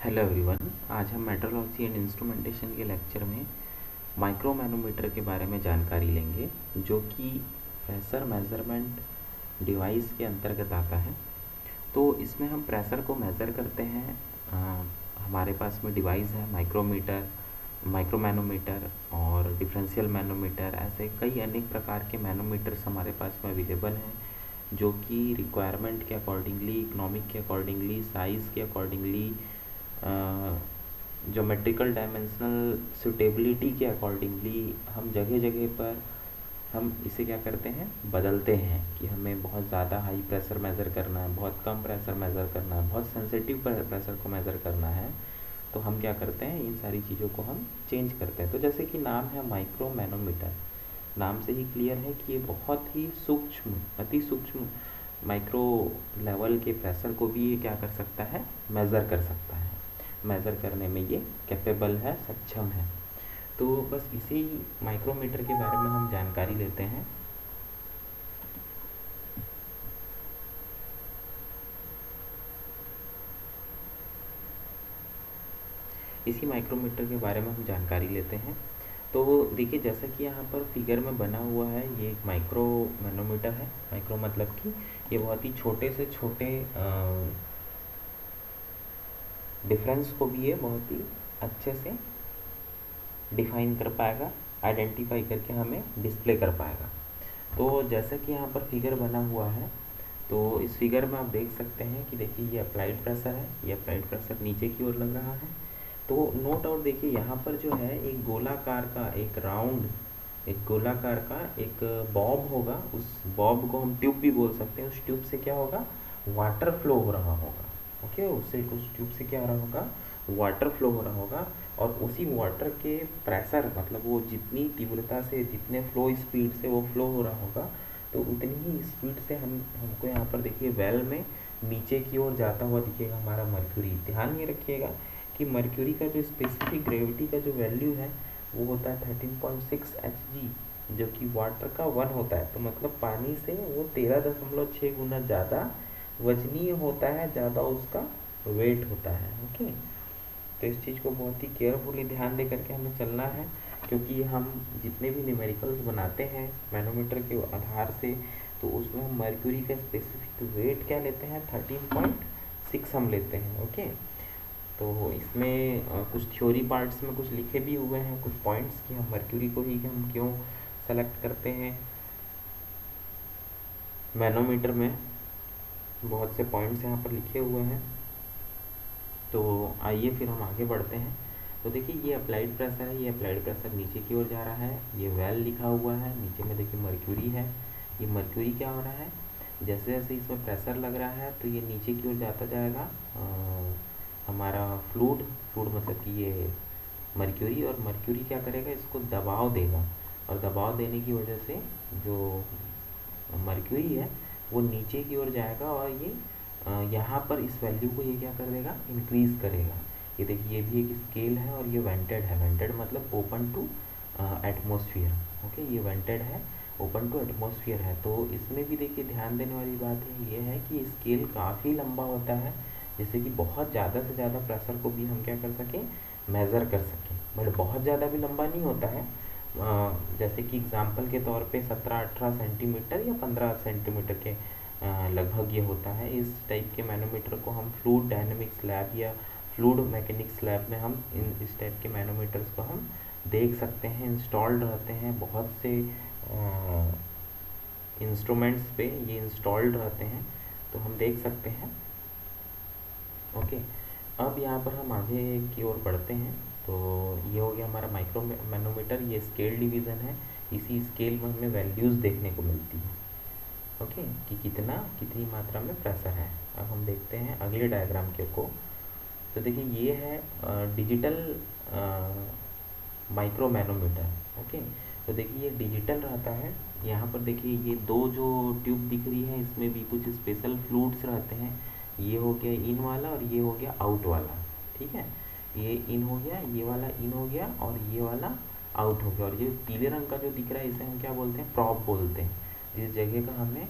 Hello everyone. आज हम metrology and instrumentation के लेक्चर में माइक्रो मैनोमीटर के बारे में जानकारी लेंगे, जो कि प्रेशर मेजरमेंट डिवाइस के अंतर्गत आता है। तो इसमें हम प्रेशर को मेज़र करते हैं। हमारे पास में डिवाइस है माइक्रोमीटर, माइक्रो मैनोमीटर और डिफरेंशियल मैनोमीटर। ऐसे कई अनेक प्रकार के मैनोमीटर्स हमारे पास में अवेलेबल हैं, जो कि रिक्वायरमेंट के अकॉर्डिंगली, इकोनॉमिक के अकॉर्डिंगली, साइज़ के अकॉर्डिंगली, ज्योमेट्रिकल डायमेंशनल सुटेबिलिटी के अकॉर्डिंगली हम जगह जगह पर हम इसे क्या करते हैं, बदलते हैं कि हमें बहुत ज़्यादा हाई प्रेशर मेज़र करना है, बहुत कम प्रेशर मेज़र करना है, बहुत सेंसिटिव प्रेशर को मेज़र करना है। तो हम क्या करते हैं, इन सारी चीज़ों को हम चेंज करते हैं। तो जैसे कि नाम है माइक्रो मैनोमीटर, नाम से ही क्लियर है कि ये बहुत ही सूक्ष्म, अति सूक्ष्म माइक्रो लेवल के प्रेशर को भी ये क्या कर सकता है, मेज़र कर सकता है। मेज़र करने में ये कैपेबल है, सक्षम है। तो बस इसी माइक्रोमीटर के बारे में हम जानकारी लेते हैं। इसी माइक्रोमीटर के बारे में हम जानकारी लेते हैं। तो देखिए, जैसा कि यहाँ पर फिगर में बना हुआ है, ये एक माइक्रो मैनोमीटर है। माइक्रो मतलब कि ये बहुत ही छोटे से छोटे डिफरेंस को भी ये बहुत ही अच्छे से डिफाइन कर पाएगा, आइडेंटिफाई करके हमें डिस्प्ले कर पाएगा। तो जैसा कि यहाँ पर फिगर बना हुआ है, तो इस फिगर में आप देख सकते हैं कि देखिए ये अप्लाइड प्रेशर है, ये अप्लाइड प्रेशर नीचे की ओर लग रहा है। तो नोट आउट देखिए, यहाँ पर जो है एक गोलाकार का, एक राउंड, एक गोलाकार का एक बॉब होगा। उस बॉब को हम ट्यूब भी बोल सकते हैं। उस ट्यूब से क्या होगा, वाटर फ्लो हो रहा होगा। ओके, उससे उस ट्यूब से क्या हो रहा होगा, वाटर फ्लो हो रहा होगा। और उसी वाटर के प्रेशर, मतलब वो जितनी तीव्रता से, जितने फ्लो स्पीड से वो फ्लो हो रहा होगा, तो उतनी ही स्पीड से हमको यहाँ पर देखिए वेल में नीचे की ओर जाता हुआ दिखेगा हमारा मर्क्यूरी। ध्यान ये रखिएगा कि मर्क्यूरी का जो स्पेसिफिक ग्रेविटी का जो वैल्यू है वो होता है 13.6 Hg, जो कि वाटर का 1 होता है। तो मतलब पानी से वो 13.6 गुना ज़्यादा वजनीय होता है, ज़्यादा उसका वेट होता है। ओके, तो इस चीज़ को बहुत ही केयरफुली ध्यान दे करके हमें चलना है, क्योंकि हम जितने भी न्यूमेरिकल्स बनाते हैं मैनोमीटर के आधार से, तो उसमें हम मर्क्यूरी का स्पेसिफिक वेट क्या लेते हैं, 13.6 हम लेते हैं। ओके, तो इसमें कुछ थ्योरी पार्ट्स में कुछ लिखे भी हुए हैं, कुछ पॉइंट्स कि हम मर्क्यूरी को ही हम क्यों सेलेक्ट करते हैं मैनोमीटर में। बहुत से पॉइंट्स यहाँ पर लिखे हुए हैं। तो आइए फिर हम आगे बढ़ते हैं। तो देखिए, ये अप्लाइड प्रेशर है, ये अप्लाइड प्रेशर नीचे की ओर जा रहा है। ये वेल लिखा हुआ है, नीचे में देखिए मर्क्यूरी है। ये मर्क्यूरी क्या हो रहा है, जैसे जैसे इसमें प्रेशर लग रहा है तो ये नीचे की ओर जाता जाएगा हमारा फ्लूइड मतलब कि ये मर्क्यूरी। और मर्क्यूरी क्या करेगा, इसको दबाव देगा, और दबाव देने की वजह से जो मर्क्यूरी है वो नीचे की ओर जाएगा, और ये यहाँ पर इस वैल्यू को ये क्या कर देगा, इंक्रीज़ करेगा। ये देखिए, ये भी एक स्केल है, और ये वेंटेड है। वेंटेड मतलब ओपन टू एटमॉस्फेयर। ओके, ये वेंटेड है, ओपन टू एटमॉस्फेयर है। तो इसमें भी देखिए ध्यान देने वाली बात ये है कि स्केल काफ़ी लंबा होता है, जिससे कि बहुत ज़्यादा से ज़्यादा प्रेशर को भी हम क्या कर सकें, मेज़र कर सकें। बट बहुत ज़्यादा भी लंबा नहीं होता है। जैसे कि एग्जांपल के तौर पे 17-18 सेंटीमीटर या 15 सेंटीमीटर के लगभग ये होता है। इस टाइप के मैनोमीटर को हम फ्लूइड डायनेमिक्स लैब या फ्लूइड मैकेनिक्स लैब में हम इस टाइप के मैनोमीटर्स को हम देख सकते हैं। इंस्टॉल्ड रहते हैं बहुत से इंस्ट्रूमेंट्स पे, ये इंस्टॉल्ड रहते हैं, तो हम देख सकते हैं। ओके, अब यहाँ पर हम आगे की ओर बढ़ते हैं। तो ये हो गया हमारा माइक्रो मैनोमीटर। ये स्केल डिवीज़न है, इसी स्केल में हमें वैल्यूज़ देखने को मिलती है। ओके, कि कितनी मात्रा में प्रेशर है। अब हम देखते हैं अगले डायग्राम के को। तो देखिए, ये है डिजिटल माइक्रो मैनोमीटर। ओके, तो देखिए ये डिजिटल रहता है। यहाँ पर देखिए ये दो जो ट्यूब दिख रही है, इसमें भी कुछ स्पेशल फ्लूइड्स रहते हैं। ये हो गया इन वाला, और ये हो गया आउट वाला। ठीक है, ये इन हो गया, ये वाला इन हो गया, और ये वाला आउट हो गया। और ये पीले रंग का जो दिख रहा है, इसे हम क्या बोलते हैं, प्रॉब बोलते हैं। जिस जगह का हमें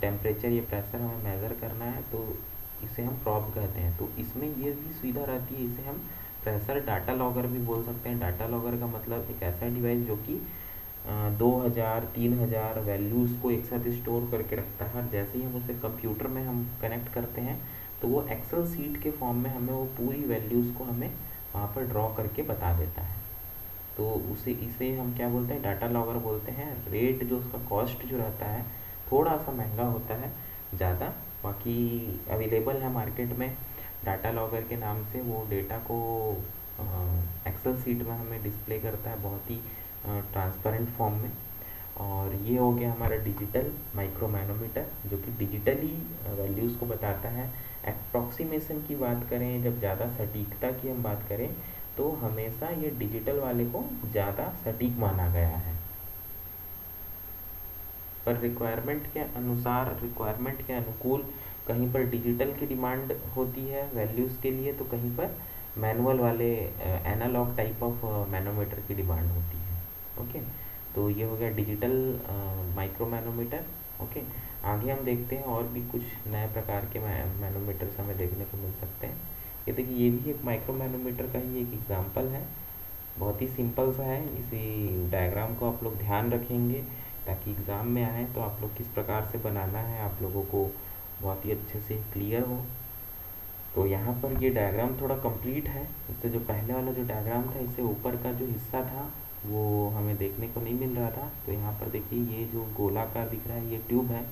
टेम्परेचर या प्रेशर हमें मेज़र करना है, तो इसे हम प्रॉब कहते हैं। तो इसमें ये भी सुविधा रहती है, इसे हम प्रेशर डाटा लॉगर भी बोल सकते हैं। डाटा लॉगर का मतलब एक ऐसा डिवाइस जो कि 2000 3000 वैल्यूज़ को एक साथ स्टोर करके रखता है, और जैसे ही हम उसे कंप्यूटर में हम कनेक्ट करते हैं तो वो एक्सेल सीट के फॉर्म में हमें वो पूरी वैल्यूज़ को हमें वहाँ पर ड्रॉ करके बता देता है। तो उसे इसे हम क्या बोलते हैं, डाटा लॉगर बोलते हैं। रेट जो उसका कॉस्ट जो रहता है थोड़ा सा महंगा होता है ज़्यादा, बाकी अवेलेबल है मार्केट में डाटा लॉगर के नाम से। वो डेटा को एक्सेल सीट में हमें डिस्प्ले करता है बहुत ही ट्रांसपेरेंट फॉर्म में। और ये हो गया हमारा डिजिटल माइक्रो मैनोमीटर, जो कि डिजिटली वैल्यूज़ को बताता है। अप्रॉक्सीमेशन की बात करें, जब ज़्यादा सटीकता की हम बात करें, तो हमेशा ये डिजिटल वाले को ज़्यादा सटीक माना गया है। पर रिक्वायरमेंट के अनुसार, रिक्वायरमेंट के अनुकूल कहीं पर डिजिटल की डिमांड होती है वैल्यूज़ के लिए, तो कहीं पर मैनुअल वाले एनालॉग टाइप ऑफ मैनोमीटर की डिमांड होती है। ओके, तो ये हो गया डिजिटल माइक्रो मैनोमीटर। ओके, आगे हम देखते हैं और भी कुछ नए प्रकार के मैनोमीटर्स हमें देखने को मिल सकते हैं। ये देखिए, ये भी एक माइक्रो मैनोमीटर का ही एक एग्जांपल है। बहुत ही सिंपल सा है। इसी डायग्राम को आप लोग ध्यान रखेंगे ताकि एग्ज़ाम में आए तो आप लोग किस प्रकार से बनाना है आप लोगों को बहुत ही अच्छे से क्लियर हो। तो यहाँ पर ये डायग्राम थोड़ा कंप्लीट है। इससे जो पहले वाला जो डायग्राम था, इससे ऊपर का जो हिस्सा था वो हमें देखने को नहीं मिल रहा था। तो यहाँ पर देखिए, ये जो गोलाकार दिख रहा है ये ट्यूब है।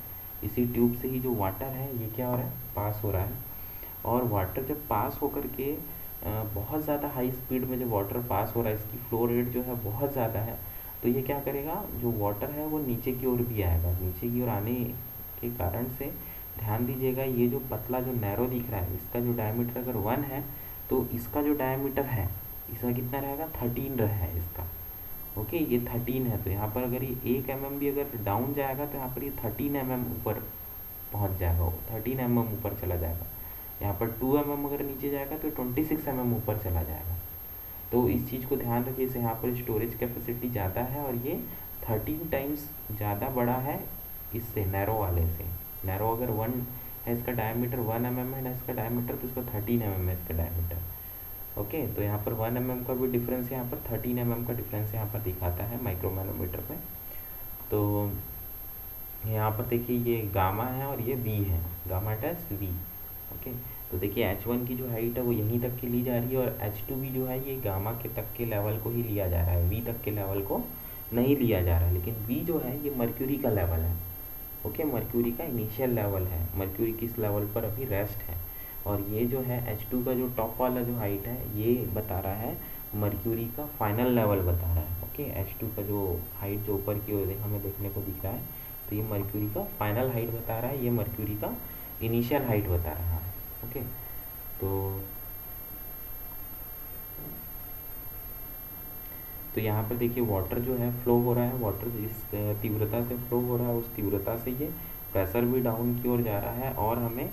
इसी ट्यूब से ही जो वाटर है ये क्या हो रहा है, पास हो रहा है। और वाटर जब पास होकर के बहुत ज़्यादा हाई स्पीड में जब वाटर पास हो रहा है, इसकी फ्लो रेट जो है बहुत ज़्यादा है, तो ये क्या करेगा, जो वाटर है वो नीचे की ओर भी आएगा। नीचे की ओर आने के कारण से ध्यान दीजिएगा, ये जो पतला जो नैरो दिख रहा है, इसका जो डायमीटर अगर 1 है तो इसका जो डायमीटर है इसका कितना रहेगा, 13 रहा है इसका। ओके, ये 13 है। तो यहाँ पर अगर ये 1 mm भी अगर डाउन जाएगा तो यहाँ पर ये 13 mm ऊपर पहुँच जाएगा, 13 mm ऊपर चला जाएगा। यहाँ पर 2 mm अगर नीचे जाएगा तो 26 mm ऊपर चला जाएगा। तो इस चीज़ को ध्यान रखिए। इसे यहाँ पर स्टोरेज कैपेसिटी ज़्यादा है और ये 13 टाइम्स ज़्यादा बड़ा है इससे, नैरो वाले से। नैरो अगर 1 है, इसका डायमीटर 1 mm है ना इसका डायमीटर, तो इसका 13 mm है इसका डायमीटर। ओके, तो यहाँ पर 1 mm का भी डिफरेंस, यहाँ पर 13 mm का डिफरेंस यहाँ पर दिखाता है माइक्रो मैनोमीटर में। तो यहाँ पर देखिए, ये गामा है और ये वी है, गामा डैश वी। ओके, तो देखिए H1 की जो हाइट है वो यहीं तक की ली जा रही है, और H2 भी जो है ये गामा के तक के लेवल को ही लिया जा रहा है, वी तक के लेवल को नहीं लिया जा रहा है। लेकिन वी जो है ये मर्क्यूरी का लेवल है। ओके, मर्क्यूरी का इनिशियल लेवल है, मर्क्यूरी किस लेवल पर अभी रेस्ट है। और ये जो है H2 का जो टॉप वाला जो हाइट है ये बता रहा है मर्क्यूरी का फाइनल लेवल बता रहा है। ओके, H2 का जो हाइट जो ऊपर की ओर हमें देखने को दिख रहा है, तो ये मर्क्यूरी का फाइनल हाइट बता रहा है, ये मर्क्यूरी का इनिशियल हाइट बता रहा है। ओके, तो यहाँ पर देखिए वाटर जो है फ्लो हो रहा है, वाटर जिस तीव्रता से फ्लो हो रहा है उस तीव्रता से ये प्रेशर भी डाउन की ओर जा रहा है, और हमें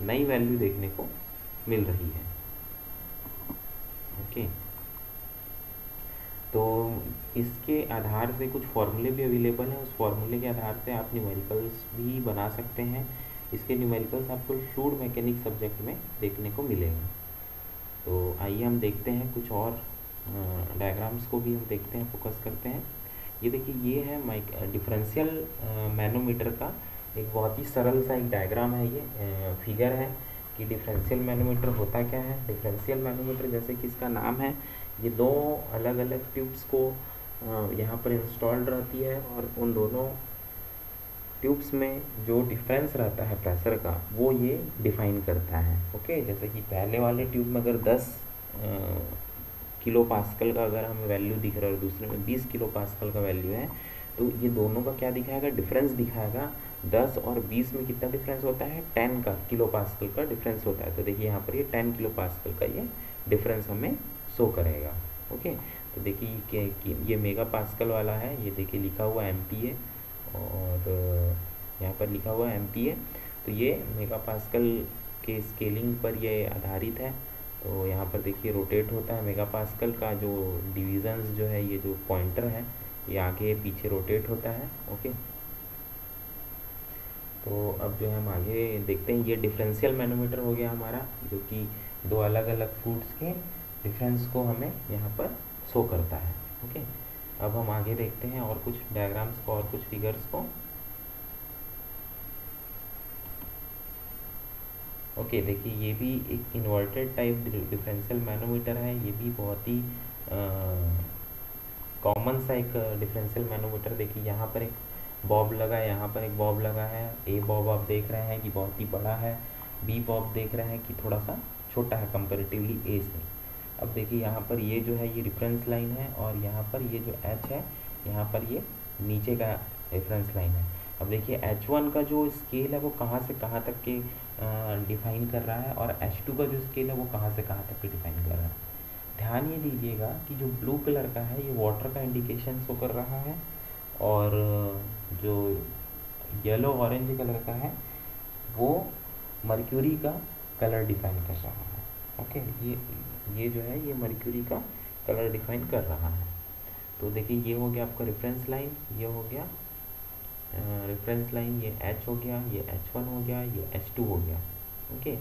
नई वैल्यू देखने को मिल रही है। ओके, तो इसके आधार से कुछ फॉर्मूले भी अवेलेबल हैं, उस फॉर्मूले के आधार से आप न्यूमेरिकल्स भी बना सकते हैं। इसके न्यूमेरिकल्स आपको फ्लूइड मैकेनिक सब्जेक्ट में देखने को मिलेंगे। तो आइए हम देखते हैं कुछ और डायग्राम्स को भी हम देखते हैं, फोकस करते हैं। ये देखिए, ये है डिफरेंशियल मैनोमीटर का एक बहुत ही सरल सा एक डायग्राम है। ये फिगर है कि डिफरेंशियल मैनोमीटर होता क्या है। डिफरेंशियल मैनोमीटर, जैसे कि इसका नाम है, ये दो अलग अलग ट्यूब्स को यहाँ पर इंस्टॉल्ड रहती है, और उन दोनों ट्यूब्स में जो डिफरेंस रहता है प्रेशर का वो ये डिफाइन करता है। ओके, जैसे कि पहले वाले ट्यूब में अगर 10 किलो पास्कल का अगर हमें वैल्यू दिख रहा है और दूसरे में 20 किलो पास्कल का वैल्यू है, तो ये दोनों का क्या दिखाएगा, डिफरेंस दिखाएगा। 10 और 20 में कितना डिफरेंस होता है, 10 का किलो पास्कल का डिफरेंस होता है। तो देखिए यहाँ पर ये 10 किलो पास्कल का ये डिफरेंस हमें शो करेगा। ओके, तो देखिए ये मेगा पास्कल वाला है, ये देखिए लिखा हुआ MPa, और यहाँ पर लिखा हुआ MPa। तो ये मेगा पास्कल के स्केलिंग पर ये आधारित है। तो यहाँ पर देखिए रोटेट होता है मेगा पास्कल का जो डिवीजन्स जो है, ये जो पॉइंटर है ये आगे पीछे रोटेट होता है। ओके, तो अब जो है हम आगे देखते हैं, ये डिफरेंशियल मैनोमीटर हो गया हमारा, जो कि दो अलग अलग फ्लूइड्स के डिफरेंस को हमें यहाँ पर शो करता है। ओके, अब हम आगे देखते हैं और कुछ डायग्राम्स को और कुछ फिगर्स को। ओके, देखिए ये भी एक इन्वर्टेड टाइप डिफरेंशियल मैनोमीटर है। ये भी बहुत ही कॉमन सा एक डिफरेंशियल मैनोमीटर। देखिए यहाँ पर एक बॉब लगा है, यहाँ पर एक बॉब लगा है। ए बॉब आप देख रहे हैं कि बहुत ही बड़ा है, बी बॉब देख रहे हैं कि थोड़ा सा छोटा है कंपेरेटिवली ए से। अब देखिए यहाँ पर ये जो है ये रेफरेंस लाइन है, और यहाँ पर ये जो एच है यहाँ पर ये नीचे का रेफरेंस लाइन है। अब देखिए H1 का जो स्केल है वो कहाँ से कहाँ तक के डिफाइन कर रहा है, और H2 का जो स्केल है वो कहाँ से कहाँ तक के डिफाइन कर रहा है। ध्यान ये दीजिएगा कि जो ब्लू कलर का है ये वाटर का इंडिकेशन शो कर रहा है, और जो येलो ऑरेंज कलर का है वो मर्क्यूरी का कलर डिफाइन कर रहा है। ओके, ये जो है ये मर्क्यूरी का कलर डिफाइन कर रहा है। तो देखिए ये हो गया आपका रेफरेंस लाइन, ये हो गया रेफरेंस लाइन, ये H हो गया, ये H1 हो गया, ये H2 हो गया। ओके,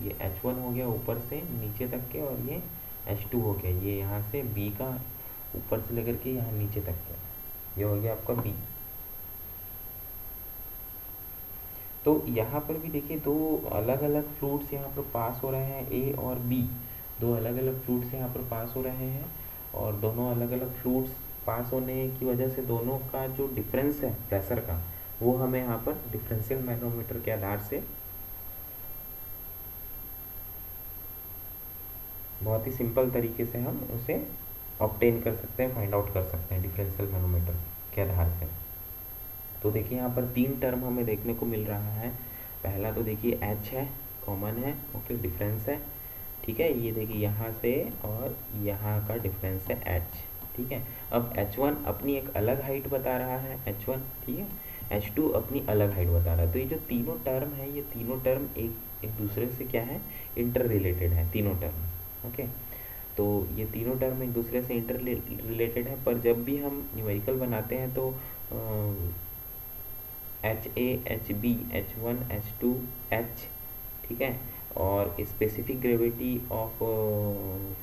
ये H1 हो गया ऊपर से नीचे तक के, और ये H2 हो गया, ये यहाँ से B का ऊपर से लेकर के यहाँ नीचे तक के, ये हो गया आपका B। तो यहाँ पर भी देखिए दो अलग अलग फ्लूइड्स यहाँ पर पास हो रहे हैं, A और B, दो अलग अलग फ्लूइड्स यहाँ पर पास हो रहे हैं, और दोनों अलग अलग फ्लूइड्स पास होने की वजह से दोनों का जो डिफरेंस है प्रेशर का, वो हमें यहाँ पर डिफरेंशियल मैनोमीटर के आधार से बहुत ही सिंपल तरीके से हम उसे ऑब्टेन कर सकते हैं, फाइंड आउट कर सकते हैं डिफरेंशियल मैनोमीटर के आधार से। तो देखिए यहाँ पर तीन टर्म हमें देखने को मिल रहा है। पहला तो देखिए H है, कॉमन है, ओके, डिफरेंस है, ठीक है। ये देखिए यहाँ से और यहाँ का डिफरेंस है H, ठीक है। अब H1 अपनी एक अलग हाइट बता रहा है, H1, ठीक है। H2 अपनी अलग हाइट बता रहा है। तो ये जो तीनों टर्म है, ये तीनों टर्म एक दूसरे से क्या है, इंटर रिलेटेड है, तीनों टर्म। ओके, तो ये तीनों टर्म एक दूसरे से इंटर रिलेटेड है, पर जब भी हम न्यूमेरिकल बनाते हैं तो HA, HB, H1, H2, H, ठीक है, और specific gravity of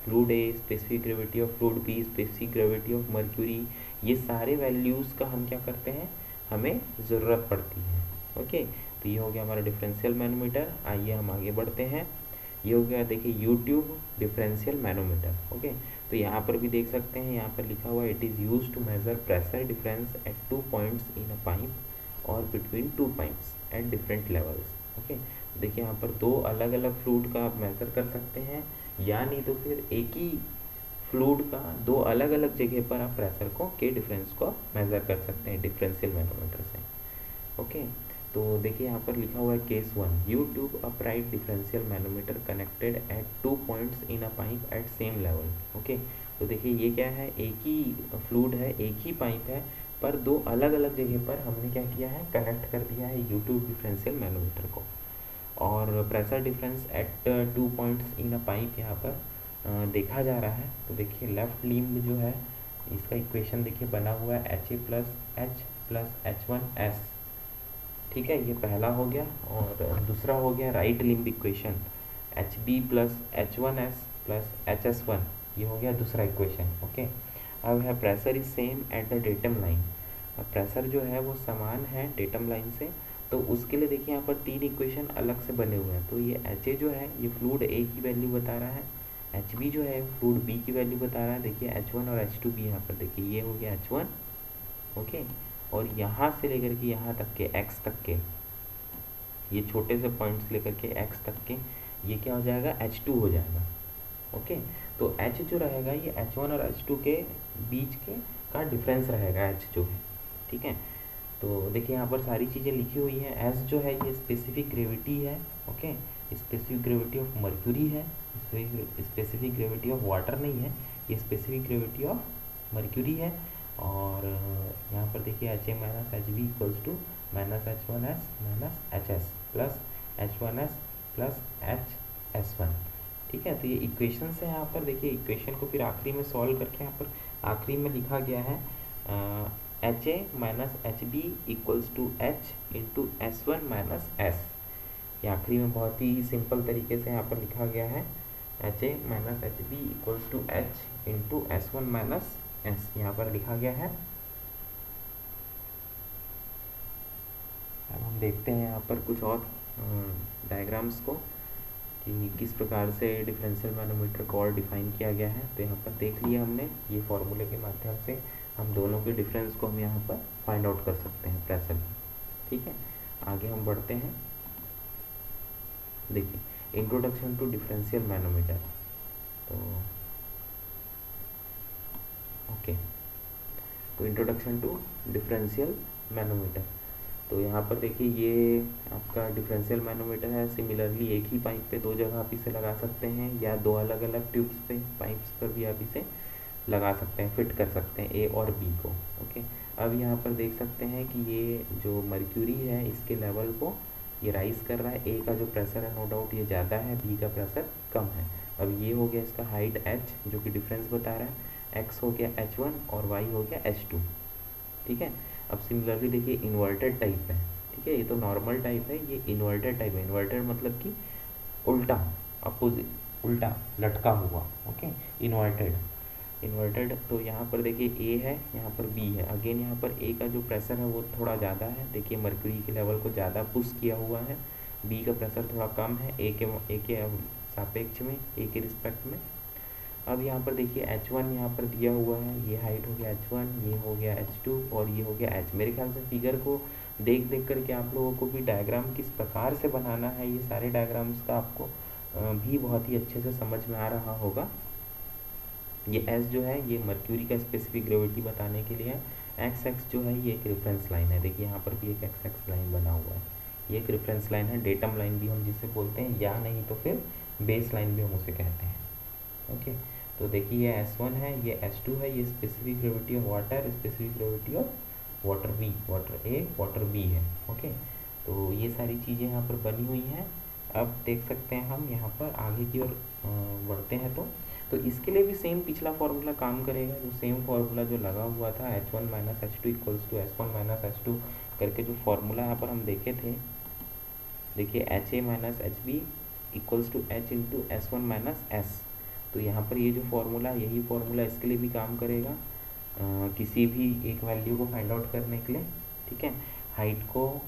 fluid A, specific gravity of fluid B, specific gravity of mercury, ये सारे वैल्यूज़ का हम क्या करते हैं, हमें ज़रूरत पड़ती है। ओके, तो ये हो गया हमारा डिफरेंशियल मैनोमीटर। आइए हम आगे बढ़ते हैं। ये हो गया देखिए यूट्यूब डिफरेंशियल मैनोमीटर। ओके, तो यहाँ पर भी देख सकते हैं, यहाँ पर लिखा हुआ है it is use to measure pressure difference at 2 points in a pipe और between 2 pipes at different levels. Okay, देखिए यहाँ पर दो अलग अलग फ्लूइड का आप मेज़र कर सकते हैं, या नहीं तो फिर एक ही फ्लूइड का दो अलग अलग जगह पर आप प्रेशर को के डिफरेंस को मेज़र कर सकते हैं डिफरेंशियल मैनोमीटर से। ओके, तो देखिए यहाँ पर लिखा हुआ है case 1, U tube upright differential manometer connected at 2 points in a pipe at same level. Okay, तो देखिए ये क्या है, एक ही फ्लूइड है, एक ही पाइप है, पर दो अलग अलग जगह पर हमने क्या किया है, कनेक्ट कर दिया है यूट्यूब डिफरेंशियल मैनोमीटर को। और pressure difference at 2 points in a pipe यहाँ पर देखा जा रहा है। तो देखिए लेफ्ट लिम्ब जो है इसका इक्वेशन देखिए बना हुआ है HA plus H plus H1S, ठीक है, ये पहला हो गया। और दूसरा हो गया right limb equation HB plus H1S plus HS1, ये हो गया दूसरा इक्वेशन। ओके, अब है pressure is same at the datum line. अब प्रेशर जो है वो समान है डेटम लाइन से, तो उसके लिए देखिए यहाँ पर तीन इक्वेशन अलग से बने हुए हैं। तो ये HA जो है ये फ्लूइड A की वैल्यू बता रहा है, HB जो है फ्लूइड B की वैल्यू बता रहा है। देखिए H1 और H2 भी यहाँ पर देखिए, ये हो गया H1, ओके, और यहाँ से लेकर के यहाँ तक के x तक के, ये छोटे से पॉइंट्स लेकर के x तक के, ये क्या हो जाएगा, H2 हो जाएगा। ओके, तो H जो रहेगा ये H1 और H2 के बीच के का डिफरेंस रहेगा, H जो है, ठीक है। तो देखिए यहाँ पर सारी चीज़ें लिखी हुई हैं। S जो है ये स्पेसिफिक ग्रेविटी है, okay, specific gravity of mercury है, स्पेसिफिक ग्रेविटी ऑफ वाटर नहीं है, ये स्पेसिफिक ग्रेविटी ऑफ मर्क्यूरी है। और यहाँ पर देखिए HA minus HB equals to minus H1S minus HS plus H1S plus HS1, ठीक है। तो ये इक्वेशन है। यहाँ पर देखिए इक्वेशन को फिर आखिरी में सॉल्व करके यहाँ पर आखिरी में लिखा गया है H A minus H B equals to H into S one minus S. ये आखिरी में बहुत ही सिंपल तरीके से यहाँ पर लिखा गया है, H A minus H B equals to H into S one minus S यहाँ पर लिखा गया है। अब हम देखते हैं यहाँ पर कुछ और डायग्राम्स को कि किस प्रकार से डिफरेंशियल मैनोमीटर को और डिफाइन किया गया है। तो यहाँ पर देख लिया हमने, ये फॉर्मूले के माध्यम से हम दोनों के डिफरेंस को हम यहाँ पर फाइंड आउट कर सकते हैं प्रेशर में। ठीक है, आगे हम बढ़ते हैं। देखिए इंट्रोडक्शन टू डिफरेंशियल मैनोमीटर। तो ओके, तो इंट्रोडक्शन टू डिफरेंशियल मैनोमीटर। तो यहाँ पर देखिए ये आपका डिफरेंशियल मैनोमीटर है। सिमिलरली एक ही पाइप पे दो जगह आप इसे लगा सकते हैं या दो अलग अलग ट्यूब्स पे, पाइप्स पर भी आप इसे लगा सकते हैं, फिट कर सकते हैं ए और बी को। ओके, अब यहाँ पर देख सकते हैं कि ये जो मर्क्यूरी है इसके लेवल को ये राइज कर रहा है। ए का जो प्रेशर है नो डाउट ये ज़्यादा है, बी का प्रेशर कम है। अब ये हो गया इसका हाइट एच जो कि डिफरेंस बता रहा है, एक्स हो गया H1 और वाई हो गया H2। ठीक है, अब सिमिलरली देखिए इन्वर्टेड टाइप है। ठीक है, ये तो नॉर्मल टाइप है, ये इन्वर्टेड टाइप है। इन्वर्टेड मतलब कि उल्टा, अपोजिट, उल्टा लटका हुआ। Okay, inverted. तो यहाँ पर देखिए ए है, यहाँ पर बी है। अगेन यहाँ पर ए का जो प्रेशर है वो थोड़ा ज़्यादा है, देखिए मर्क्यूरी के लेवल को ज़्यादा पुश किया हुआ है। बी का प्रेशर थोड़ा कम है ए के सापेक्ष में, ए के रिस्पेक्ट में। अब यहाँ पर देखिए H1 यहाँ पर दिया हुआ है, ये हाइट हो गया H1, ये हो गया H2 और ये हो गया H। मेरे ख्याल से फिगर को देख करके आप लोगों को भी डायग्राम किस प्रकार से बनाना है, ये सारे डायग्राम्स का आपको भी बहुत ही अच्छे से समझ में आ रहा होगा। ये S जो है ये मर्क्यूरी का स्पेसिफिक ग्रेविटी बताने के लिए है। एक्स एक्स जो है ये एक रेफरेंस लाइन है, देखिए यहाँ पर भी एक एक्स एक्स लाइन बना हुआ है, ये एक रेफरेंस लाइन है, डेटम लाइन भी हम जिसे बोलते हैं, या नहीं तो फिर बेस लाइन भी हम उसे कहते हैं। ओके, तो देखिए ये S1 है, ये S2 है, ये specific gravity of water, specific gravity of water B, water A, water B है। ओके, तो ये सारी चीज़ें यहाँ पर बनी हुई हैं। अब देख सकते हैं हम यहाँ पर आगे की ओर बढ़ते हैं। तो इसके लिए भी सेम पिछला फार्मूला काम करेगा, जो सेम फार्मूला जो लगा हुआ था H1 minus H2 equals to S1 minus H2 करके जो फार्मूला यहाँ पर हम देखे थे। देखिए HA minus HB equals to H into S1 minus S। तो यहाँ पर ये जो फार्मूला, यही फार्मूला इसके लिए भी काम करेगा, किसी भी एक वैल्यू को फाइंड आउट करने के लिए। ठीक है, हाइट को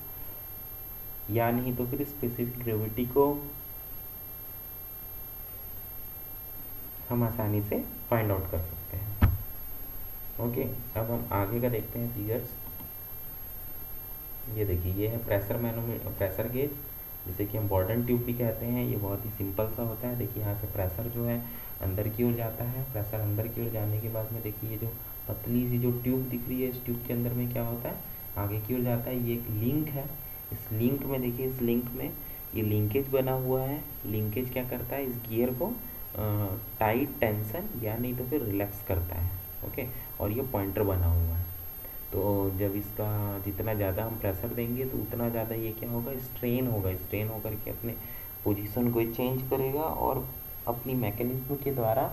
या नहीं तो फिर स्पेसिफिक ग्रेविटी को हम आसानी से फाइंड आउट कर सकते हैं। ओके, अब हम आगे का देखते हैं फिगर्स। ये देखिए ये है प्रेशर मैनोमीटर, प्रेशर गेज जिसे कि हम बॉर्डन ट्यूब भी कहते हैं। ये बहुत ही सिंपल सा होता है। देखिए यहाँ से प्रेशर जो है अंदर की ओर जाता है, प्रेशर अंदर की ओर जाने के बाद में देखिए ये जो पतली सी जो ट्यूब दिख रही है, इस ट्यूब के अंदर में क्या होता है, आगे की ओर जाता है। ये एक लिंक है, इस लिंक में देखिए, इस लिंक में ये लिंकेज बना हुआ है। लिंकेज क्या करता है, इस गियर को टाइट, टेंशन या नहीं तो फिर रिलैक्स करता है। ओके, और ये पॉइंटर बना हुआ है। तो जब इसका जितना ज़्यादा हम प्रेशर देंगे तो उतना ज़्यादा ये क्या होगा, स्ट्रेन होगा। स्ट्रेन होकर के अपने पोजीशन को चेंज करेगा और अपनी मैकेनिज्म के द्वारा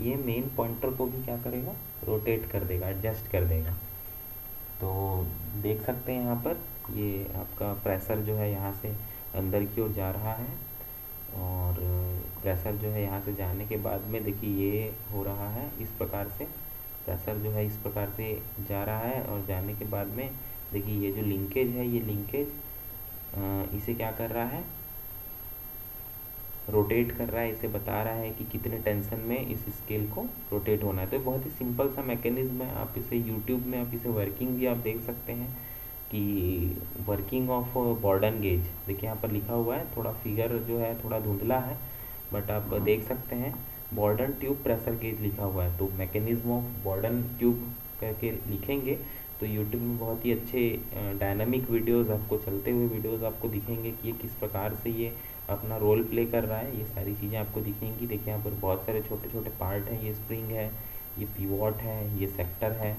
ये मेन पॉइंटर को भी क्या करेगा, रोटेट कर देगा, एडजस्ट कर देगा। तो देख सकते हैं यहाँ पर ये आपका प्रेशर जो है यहाँ से अंदर की ओर जा रहा है और प्रेशर जो है यहाँ से जाने के बाद में देखिए ये हो रहा है इस प्रकार से, प्रेशर जो है इस प्रकार से जा रहा है और जाने के बाद में देखिए ये जो लिंकेज है, ये लिंकेज इसे क्या कर रहा है, रोटेट कर रहा है। इसे बता रहा है कि कितने टेंशन में इस स्केल को रोटेट होना है। तो बहुत ही सिंपल सा मैकेनिज्म है। आप इसे यूट्यूब में आप इसे वर्किंग भी आप देख सकते हैं कि वर्किंग ऑफ बॉर्डन गेज, देखिए यहाँ पर लिखा हुआ है, थोड़ा फिगर जो है थोड़ा धुंधला है बट आप देख सकते हैं बॉर्डन ट्यूब प्रेशर गेज लिखा हुआ है। तो मैकेनिज्म ऑफ बॉर्डन ट्यूब करके लिखेंगे तो यूट्यूब में बहुत ही अच्छे डायनामिक वीडियोस आपको, चलते हुए वीडियोस आपको दिखेंगे कि ये किस प्रकार से ये अपना रोल प्ले कर रहा है। ये सारी चीज़ें आपको दिखेंगी। देखिए यहाँ पर बहुत सारे छोटे छोटे पार्ट हैं, ये स्प्रिंग है, ये पीवॉट है, ये सेक्टर है,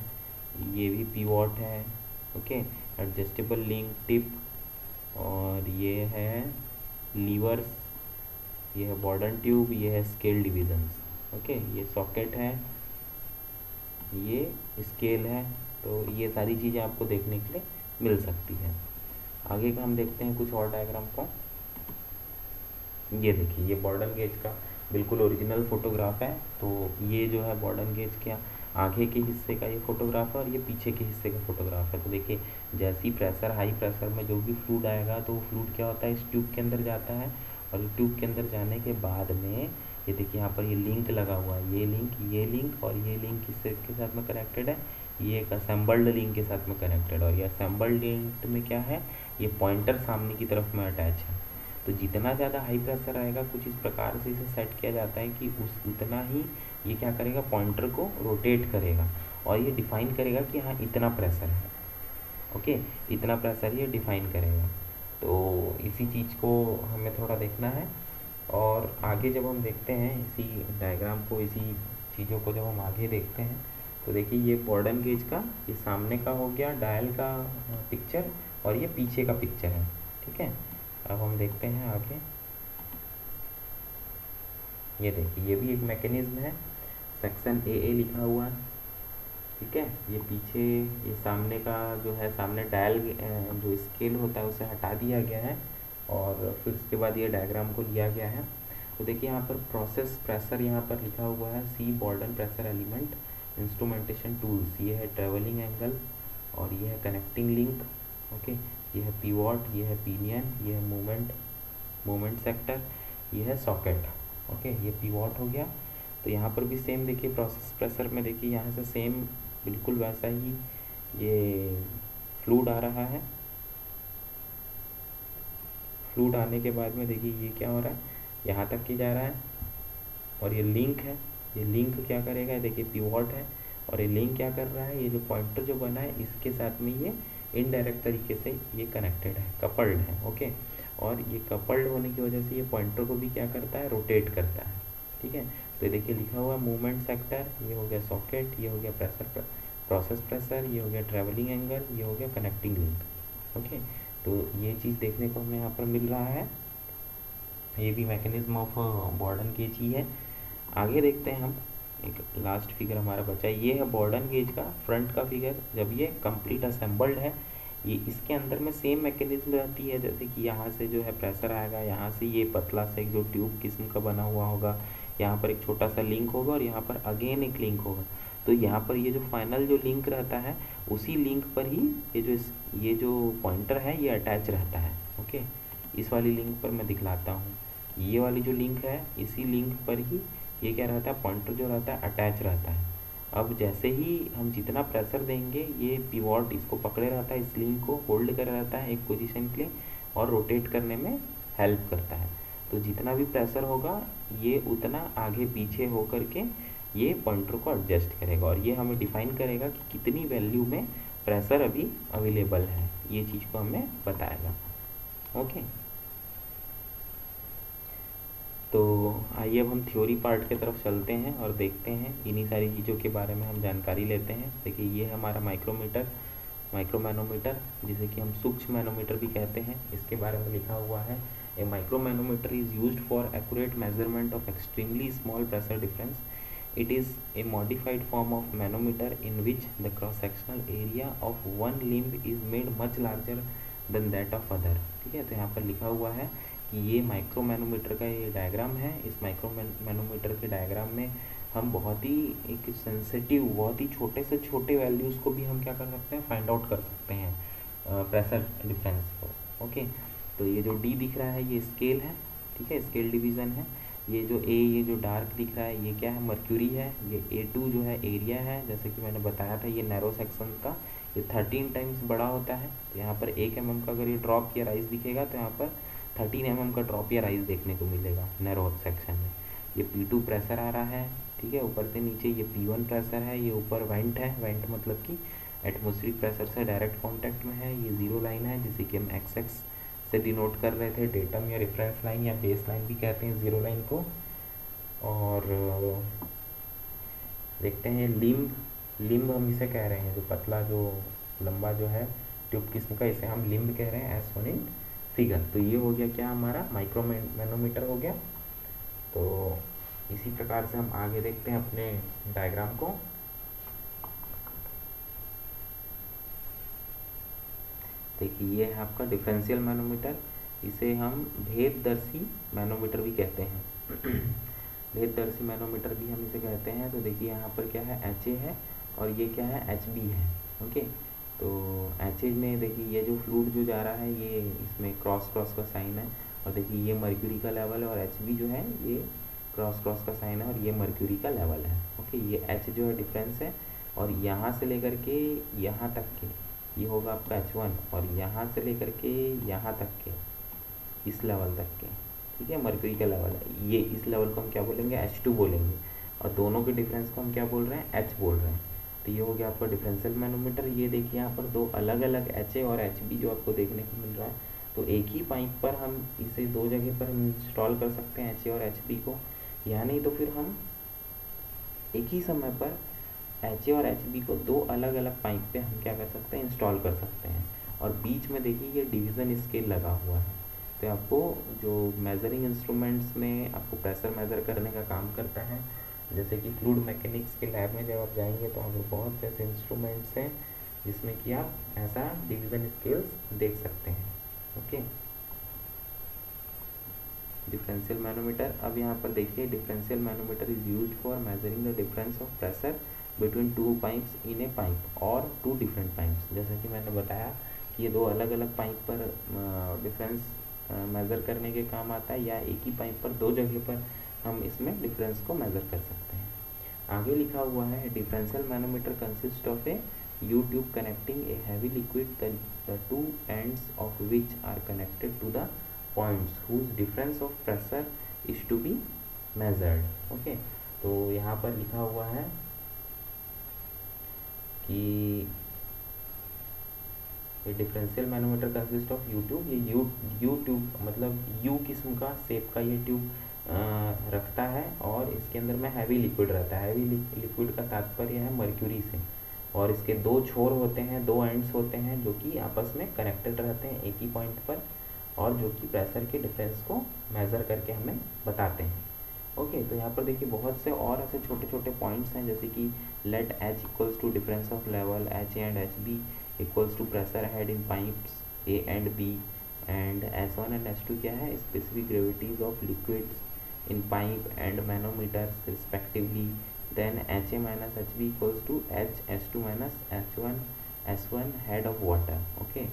ये भी पीवॉट है। ओके, एडजस्टेबल लिंक टिप, और ये है लीवर्स, ये है बॉर्डन ट्यूब, ये है स्केल डिविजन्स। ओके, ये सॉकेट है, ये स्केल है, तो ये सारी चीज़ें आपको देखने के लिए मिल सकती है। आगे का हम देखते हैं कुछ और डायग्राम को। ये देखिए, ये बॉर्डन गेज का बिल्कुल ओरिजिनल फोटोग्राफ है। तो ये जो है बॉर्डन गेज के आगे के हिस्से का ये फोटोग्राफ है और ये पीछे के हिस्से का फोटोग्राफ है। तो देखिए, जैसी प्रेशर, हाई प्रेशर में जो भी फ्लूइड आएगा तो वो फ्लूइड क्या होता है, इस ट्यूब के अंदर जाता है, और ट्यूब के अंदर जाने के बाद में ये देखिए यहाँ पर ये लिंक लगा हुआ है, ये लिंक और ये लिंक किसके साथ में कनेक्टेड है, ये एक असेंबल्ड लिंक के साथ में कनेक्टेड। और ये असेंबल्ड लिंक में क्या है, ये पॉइंटर सामने की तरफ में अटैच है। तो जितना ज़्यादा हाई प्रेशर आएगा, कुछ इस प्रकार से इसे सेट किया जाता है कि उतना ही ये क्या करेगा, पॉइंटर को रोटेट करेगा और ये डिफाइन करेगा कि हाँ इतना प्रेशर है। ओके, इतना प्रेशर ये डिफाइन करेगा। तो इसी चीज़ को हमें थोड़ा देखना है। और आगे जब हम देखते हैं इसी डायग्राम को, इसी चीज़ों को जब हम आगे देखते हैं तो देखिए, ये बॉर्डन गेज का ये सामने का हो गया डायल का पिक्चर, और ये पीछे का पिक्चर है। ठीक है, अब हम देखते हैं आगे। ये देखिए, ये भी एक मैकेनिज्म है, सेक्शन ए लिखा हुआ है। ठीक है, ये पीछे, ये सामने का जो है, सामने डायल जो स्केल होता है उसे हटा दिया गया है और फिर उसके बाद ये डायग्राम को लिया गया है। तो देखिए यहाँ पर प्रोसेस प्रेशर यहाँ पर लिखा हुआ है, सी बॉर्डन प्रेशर एलिमेंट, इंस्ट्रूमेंटेशन टूल्स, ये है ट्रेवलिंग एंगल और ये है कनेक्टिंग लिंक। ओके, ये है पीवॉट, ये है पिनियन, ये है मूवमेंट सेक्टर, ये है सॉकेट। ओके, ये पीवॉट हो गया। तो यहाँ पर भी सेम देखिए, प्रोसेस प्रेशर में देखिए यहाँ से सेम बिल्कुल वैसा ही ये फ्लूइड आ रहा है। फ्लूइड आने के बाद में देखिए ये क्या हो रहा है, यहाँ तक की जा रहा है और ये लिंक है। ये लिंक क्या करेगा, देखिए पीवॉट है और ये लिंक क्या कर रहा है, ये जो पॉइंटर जो बना है इसके साथ में ये इनडायरेक्ट तरीके से ये कनेक्टेड है, कपल्ड है। ओके, और ये कपल्ड होने की वजह से ये पॉइंटर को भी क्या करता है, रोटेट करता है। ठीक है, तो ये देखिए लिखा हुआ मूवमेंट सेक्टर, ये हो गया सॉकेट, ये हो गया प्रेशर प्रोसेस प्रेशर, ये हो गया ट्रेवलिंग एंगल, ये हो गया कनेक्टिंग लिंक। ओके, तो ये चीज़ देखने को हमें यहाँ पर मिल रहा है। ये भी मैकेनिज्म ऑफ बॉर्डन गेज ही है। आगे देखते हैं हम, एक लास्ट फिगर हमारा बचा है, ये है बॉर्डन गेज का फ्रंट का फिगर। जब ये कंप्लीट असेंबल्ड है, ये इसके अंदर में सेम मैकेनिज्म रहती है, जैसे कि यहाँ से जो है प्रेशर आएगा, यहाँ से ये पतला सा एक जो ट्यूब किस्म का बना हुआ होगा, यहाँ पर एक छोटा सा लिंक होगा और यहाँ पर अगेन एक लिंक होगा। तो यहाँ पर ये जो फाइनल जो लिंक रहता है, उसी लिंक पर ही ये जो पॉइंटर है ये अटैच रहता है। ओके, इस वाली लिंक पर मैं दिखलाता हूँ, ये वाली जो लिंक है इसी लिंक पर ही ये क्या रहता है, पॉइंटर जो रहता है अटैच रहता है। अब जैसे ही हम जितना प्रेशर देंगे, ये पिवॉट इसको पकड़े रहता है, इस लिंक को होल्ड कर रहता है एक पोजीशन के लिए और रोटेट करने में हेल्प करता है। तो जितना भी प्रेशर होगा, ये उतना आगे पीछे हो करके ये पॉइंटर को एडजस्ट करेगा और ये हमें डिफाइन करेगा कि कितनी वैल्यू में प्रेशर अभी अवेलेबल है, ये चीज़ को हमें बताएगा। ओके, तो आइए अब हम थ्योरी पार्ट की तरफ चलते हैं और देखते हैं, इन्हीं सारी चीज़ों के बारे में हम जानकारी लेते हैं। देखिए, ये है हमारा माइक्रोमैनोमीटर, जिसे कि हम सूक्ष्म मैनोमीटर भी कहते हैं। इसके बारे में लिखा हुआ है, a micromanometer is used for accurate measurement of extremely small pressure difference. It is a modified form of manometer in which the cross-sectional area of one limb is made much larger than that of other। ठीक है, तो यहाँ पर लिखा हुआ है कि ये माइक्रो मैनोमीटर का ये डायग्राम है। इस माइक्रो मैनोमीटर के डायग्राम में हम बहुत ही एक सेंसिटिव, बहुत ही छोटे से छोटे वैल्यूज़ को भी हम क्या कर सकते हैं, फाइंड आउट कर सकते हैं प्रेशर डिफरेंस को। ओके, तो ये जो डी दिख रहा है ये स्केल है। ठीक है, स्केल डिवीज़न है। ये जो ए, ये जो डार्क दिख रहा है ये क्या है, मर्क्यूरी है। ये A2 जो है एरिया है, जैसे कि मैंने बताया था ये नैरो सेक्शन का ये 13 टाइम्स बड़ा होता है। तो यहाँ पर 1 mm का अगर ये ड्रॉप या राइज दिखेगा तो यहाँ पर 13 mm का ड्रॉप या राइज देखने को मिलेगा नैरो सेक्शन में। ये P2 प्रेशर आ रहा है। ठीक है, ऊपर से नीचे ये P1 प्रेशर है। ये ऊपर वेंट है, वेंट मतलब कि एटमॉस्फेरिक प्रेशर से डायरेक्ट कॉन्टैक्ट में है। ये जीरो लाइन है जिसे कि हम XX से डिनोट कर रहे थे, डेटम या रेफरेंस लाइन या बेस लाइन भी कहते हैं जीरो लाइन को। और देखते हैं लिम्ब हम इसे कह रहे हैं, जो पतला जो लंबा जो है ट्यूब किस्म का, इसे हम लिम्ब कह रहे हैं एज शोन इन फिगर। तो ये हो गया क्या, हमारा माइक्रो मैनोमीटर हो गया। तो इसी प्रकार से हम आगे देखते हैं अपने डायग्राम को। देखिए ये है आपका डिफरेंशियल मैनोमीटर, इसे हम भेददर्शी मैनोमीटर भी कहते हैं। भेददर्शी मैनोमीटर भी हम इसे कहते हैं। तो देखिए यहाँ पर क्या है, एच ए है और ये क्या है, एच बी है। ओके, तो एच ए में देखिए ये जो फ्लूइड जो जा रहा है ये इसमें क्रॉस क्रॉस का साइन है, और देखिए ये मर्क्यूरी का लेवल है, और एच बी जो है ये क्रॉस क्रॉस का साइन है और ये मर्क्यूरी का लेवल है। ओके, ये एच जो है डिफरेंस है, और यहाँ से लेकर के यहाँ तक के ये होगा आपका H1, और यहाँ से लेकर के यहाँ तक के इस लेवल तक के, ठीक है, मर्क्यूरी का लेवल है, ये इस लेवल को हम क्या बोलेंगे, H2 बोलेंगे, और दोनों के डिफरेंस को हम क्या बोल रहे हैं, H बोल रहे हैं। तो ये हो गया आपका डिफरेंशियल मैनोमीटर। ये देखिए यहाँ पर दो अलग अलग HA और HB जो आपको देखने को मिल रहा है, तो एक ही पाइप पर हम इसे दो जगह पर हम इंस्टॉल कर सकते हैं HA और HB को, या नहीं तो फिर हम एक ही समय पर HA और HB को दो अलग अलग पाइप पे हम क्या कर सकते हैं, इंस्टॉल कर सकते हैं। और बीच में देखिए ये डिवीज़न स्केल लगा हुआ है, तो आपको जो मेजरिंग इंस्ट्रूमेंट्स में आपको प्रेशर मेज़र करने का काम करता है, जैसे कि फ्लूइड मैकेनिक्स के लैब में जब आप जाएंगे तो वहाँ पर बहुत से ऐसे इंस्ट्रूमेंट्स हैं जिसमें कि आप ऐसा डिवीज़न स्केल्स देख सकते हैं। Okay, differential manometer. अब यहाँ पर देखिए differential manometer is used for measuring the difference of pressure between two pipes in A pipe और टू डिफरेंट पाइप्स। जैसा कि मैंने बताया कि ये दो अलग अलग पाइप पर डिफरेंस मेज़र करने के काम आता है, या एक ही पाइप पर दो जगह पर हम इसमें डिफरेंस को मेज़र कर सकते हैं। आगे लिखा हुआ है differential manometer consist of a U tube connecting a heavy liquid the two ends of which are connected to the points whose difference of pressure is to be measured. Okay, तो यहाँ पर लिखा हुआ है कि differential manometer consist of U tube. ये U tube मतलब U किस्म का शेप का ये ट्यूब रखता है, और इसके अंदर में हैवी लिक्विड रहता है। हैवी लिक्विड का तात्पर्य है मर्क्यूरी से, और इसके दो छोर होते हैं, दो एंड्स होते हैं जो कि आपस में कनेक्टेड रहते हैं एक ही पॉइंट पर, और जो कि प्रेशर के डिफरेंस को मेज़र करके हमें बताते हैं। ओके, तो यहाँ पर देखिए बहुत से और ऐसे छोटे छोटे पॉइंट्स हैं, जैसे कि let H equals to difference of level HA and HB equals to pressure head in pipes A and B, and S1 and S2 क्या है, specific gravities of liquids in pipe and manometers respectively. Then HA minus HB equals to HS2 minus S1 head of water. Okay,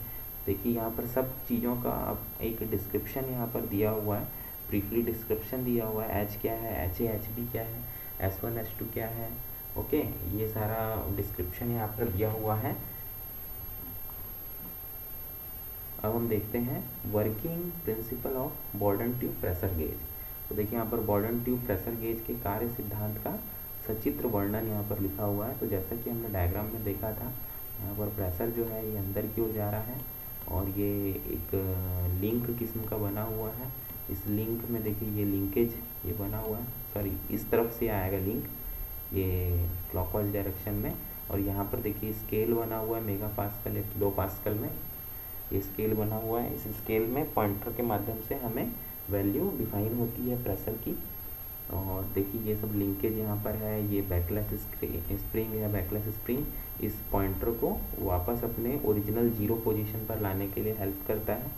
देखिए यहाँ पर सब चीज़ों का अब एक डिस्क्रिप्शन यहाँ पर दिया हुआ है, ब्रीफली डिस्क्रिप्शन दिया हुआ है। H क्या है, HA HB क्या है, S1 S2 क्या है। ओके, ये सारा डिस्क्रिप्शन यहाँ पर दिया हुआ है। अब हम देखते हैं working principle of Bourdon tube pressure gauge. तो देखिए यहाँ पर बॉर्डन ट्यूब प्रेशर गेज के कार्य सिद्धांत का सचित्र वर्णन यहाँ पर लिखा हुआ है। तो जैसा कि हमने डायग्राम में देखा था, यहाँ पर प्रेशर जो है ये अंदर की ओर जा रहा है, और ये एक लिंक किस्म का बना हुआ है। इस लिंक में देखिए ये लिंकेज ये बना हुआ है, सॉरी इस तरफ से आएगा लिंक ये क्लॉकवाइज डायरेक्शन में, और यहाँ पर देखिए स्केल बना हुआ है मेगा पास्कल या किलो पास्कल में ये स्केल बना हुआ है। इस स्केल में पॉइंटर के माध्यम से हमें वैल्यू डिफाइन होती है प्रेशर की। और देखिए ये सब लिंकेज यहाँ पर है, ये बैकलेस स्प्रिंग है, बैकलेस स्प्रिंग इस पॉइंटर को वापस अपने ओरिजिनल जीरो पोजीशन पर लाने के लिए हेल्प करता है।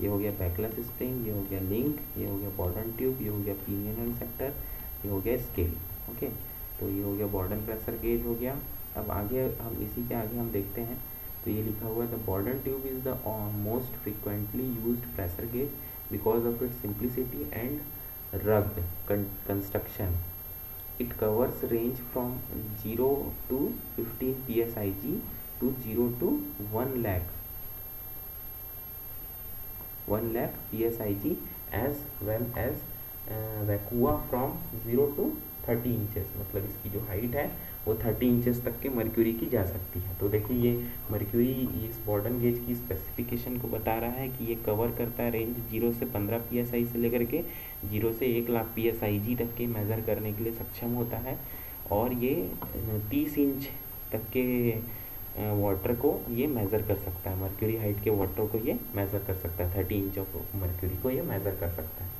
ये हो गया बैकलेस स्प्रिंग, ये हो गया लिंक, ये हो गया बॉर्डन ट्यूब, ये हो गया पिनियन एंड सेक्टर, ये हो गया स्केल। ओके, तो ये हो गया बॉर्डन प्रेशर गेज हो गया। अब आगे हम इसी के आगे हम देखते हैं, तो ये लिखा हुआ है the Bourdon tube is the most frequently used pressure gauge because of its simplicity and rugged construction. It covers range from 0 to 15 psig to 0 to 1 lakh psig, as well as vacua from 0 to 30 inches. मतलब इसकी जो height है वो 30 inches तक के mercury की जा सकती है। तो देखिए ये मर्क्यूरी इस बॉर्डन गेज की स्पेसिफिकेशन को बता रहा है कि ये कवर करता है रेंज 0 से 15 psi से लेकर के 0 से 1 लाख psig तक के मेज़र करने के लिए सक्षम होता है, और ये 30 इंच तक के वाटर को ये मेज़र कर सकता है, मर्क्यूरी हाइट के वाटर को ये मेज़र कर सकता है, 30 इंच ऑफ मर्क्यूरी को ये मेज़र कर सकता है।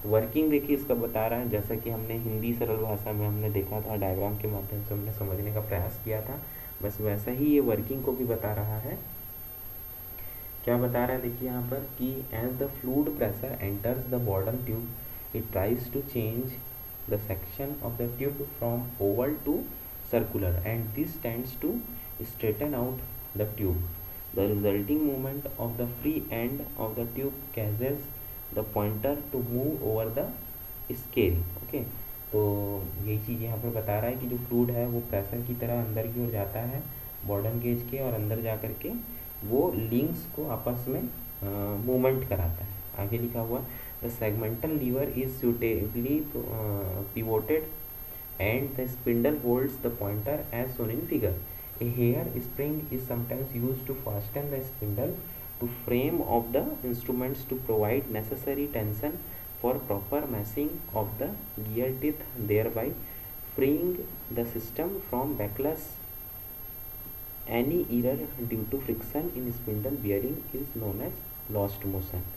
वर्किंग देखिए इसका बता रहा है, जैसा कि हमने हिंदी सरल भाषा में हमने देखा था, डायग्राम के माध्यम से हमने समझने का प्रयास किया था, बस वैसा ही ये वर्किंग को भी बता रहा है क्या बता रहा है देखिए यहाँ पर कि as the fluid pressure enters the Bourdon tube it tries to change the section of the tube from oval to circular and this tends to straighten out the tube. The resulting movement of the free end of the tube causes the pointer to move over the scale. Okay, तो यही चीज़ यहाँ पर बता रहा है कि जो fluid है वो प्रेशर की तरह अंदर की ओर जाता है बॉर्डन गेज के, और अंदर जा कर के वो लिंक्स को आपस में मूवमेंट कराता है। आगे लिखा हुआ the segmental lever is suitably pivoted and the spindle holds the pointer as shown in figure. A hair spring is sometimes used to fasten the spindle to frame of the instruments to provide necessary tension for proper meshing of the gear teeth, thereby freeing the system from backlash. Any error due to friction in spindle bearing is known as lost motion.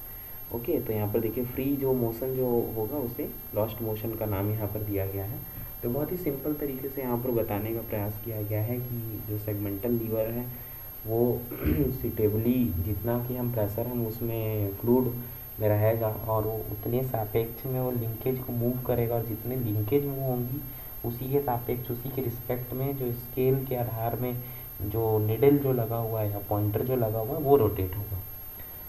Okay, तो यहाँ पर देखिए free जो motion जो होगा उसे lost motion का नाम यहाँ पर दिया गया है। तो बहुत ही सिंपल तरीके से यहाँ पर बताने का प्रयास किया गया है कि जो सेगमेंटल लीवर है वो सुटेबली जितना कि हम प्रेशर हम उसमें फ्लूइड में रहेगा और वो उतने सापेक्ष में वो लिंकेज को मूव करेगा, और जितने लिंकेज मूव होंगी उसी के सापेक्ष उसी के रिस्पेक्ट में जो स्केल के आधार में जो निडल जो लगा हुआ है या पॉइंटर जो लगा हुआ है वो रोटेट होगा।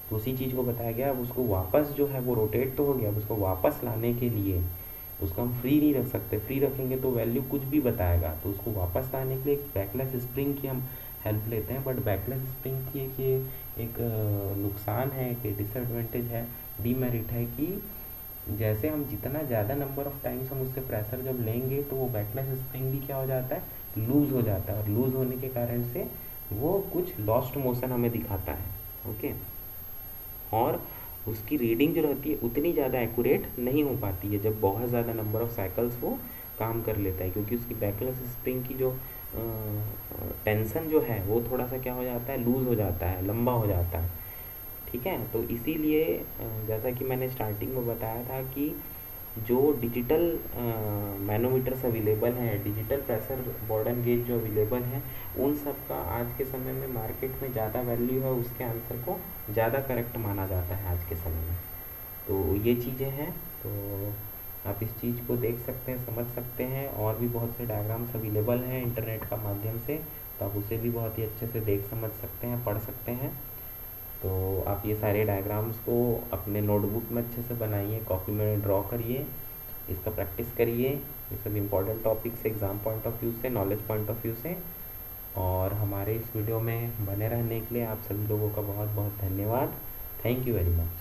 तो उसी चीज़ को बताया गया। अब उसको वापस जो है वो रोटेट तो हो गया, अब उसको वापस लाने के लिए उसको हम फ्री नहीं रख सकते, फ्री रखेंगे तो वैल्यू कुछ भी बताएगा। तो उसको वापस लाने के लिए एक बैकलेस स्प्रिंग की हम हेल्प लेते हैं। बट बैकलेस स्प्रिंग की एक नुकसान है, एक डिसएडवांटेज है, डीमेरिट है कि जैसे हम जितना ज़्यादा नंबर ऑफ टाइम्स हम उससे प्रेशर जब लेंगे तो वो बैकलेस स्प्रिंग भी क्या हो जाता है, लूज़ हो जाता है, और लूज़ होने के कारण से वो कुछ लॉस्ट मोशन हमें दिखाता है। ओके, और उसकी रीडिंग जो रहती है उतनी ज़्यादा एक्यूरेट नहीं हो पाती है जब बहुत ज़्यादा नंबर ऑफ साइकिल्स वो काम कर लेता है, क्योंकि उसकी बैकलेस स्प्रिंग की जो टेंशन जो है वो थोड़ा सा क्या हो जाता है, लूज़ हो जाता है, लंबा हो जाता है। ठीक है, तो इसीलिए जैसा कि मैंने स्टार्टिंग में बताया था कि जो डिजिटल मैनोमीटर्स अवेलेबल हैं, डिजिटल प्रेशर बॉर्डन गेज जो अवेलेबल हैं, उन सब का आज के समय में मार्केट में ज़्यादा वैल्यू है, उसके आंसर को ज़्यादा करेक्ट माना जाता है आज के समय में। तो ये चीज़ें हैं, तो आप इस चीज़ को देख सकते हैं, समझ सकते हैं। और भी बहुत से डायग्राम्स अवेलेबल हैं इंटरनेट का माध्यम से, तो आप उसे भी बहुत ही अच्छे से देख समझ सकते हैं, पढ़ सकते हैं। तो आप ये सारे डायग्राम्स को अपने नोटबुक में अच्छे से बनाइए, कॉपी में ड्रॉ करिए, इसका प्रैक्टिस करिए। ये सब important topics exam point of view से, नॉलेज पॉइंट ऑफ व्यू से। और हमारे इस वीडियो में बने रहने के लिए आप सभी लोगों का बहुत बहुत धन्यवाद। Thank you very much.